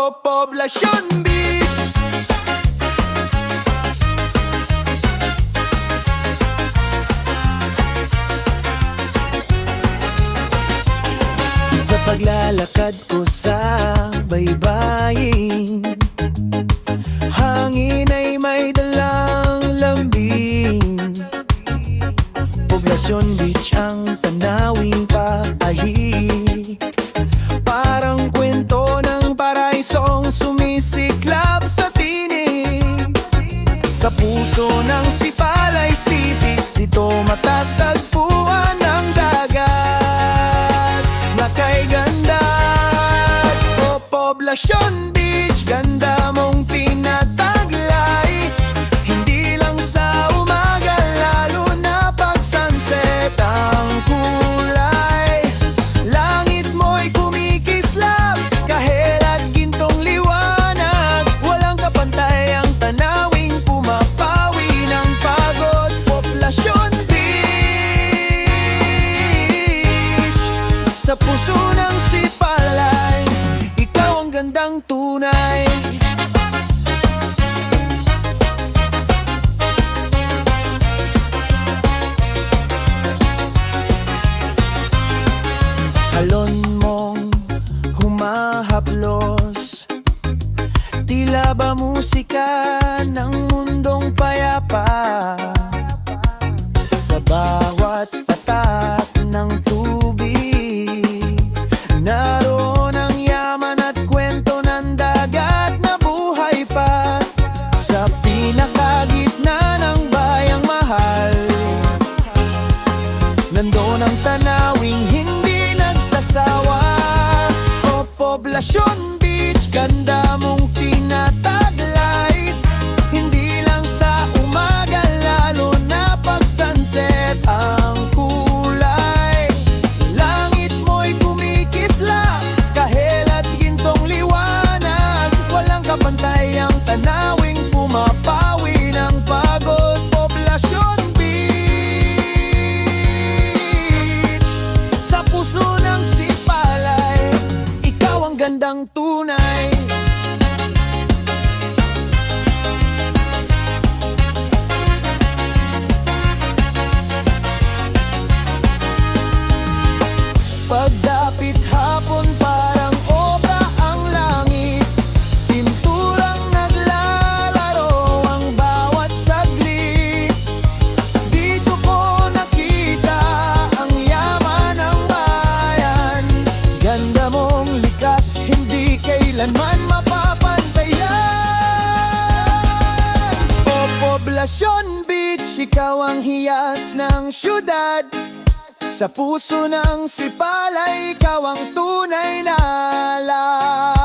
o Poblacion Beach. Sa paglalakad ko sa baybayin, hangin ay may dalang lambing. Poblacion Beach ang tanawing paahik, parang kwento ng paraisong sumisiklab sa tinig. Sa puso ng Sipalay City, dito matatagpuan ang dagat na kay ganda. O Poblacion Beach, ganda mong tinataglay, hindi lang sa umaga, lalo na pag sunset ang kulay. Langit mo'y kumikislap, kahel at gintong liwanag, walang kapantay ang tanawing pumapawi ng pagod. Poblacion Beach, sa puso ng Sipalay, ikaw ang gandang tunay. Alon mong humahaplos, tila ba musika ng mundong payapa. Sa bawat patak ng tubig, naroon ang yaman at kwento ng dagat na buhay pa. Sa pinakagitna ng bayang mahal, nandoon ang tanawing hindi nagsasawa. O Poblacion Beach, ganda mong tinataglay, hindi lang sa umaga, lalo na pag sunset ang kulay. Langit mo'y kumikislap, kahel at gintong liwanag, walang kapantay ang tanawing pumapawi ng pagod. Poblacion Beach, sa puso ng Sipalay, ikaw ang gandang tunay. Pagdapit hapon, parang obra ang langit, pinturang naglalaro ang bawat saglit. Dito ko nakita ang yaman ng bayan, ganda mong likas, hindi kailanman mapapantayan. O Poblacion Beach, ikaw ang hiyas ng syudad, sa puso ng Sipalay, ikaw ang tunay na alam.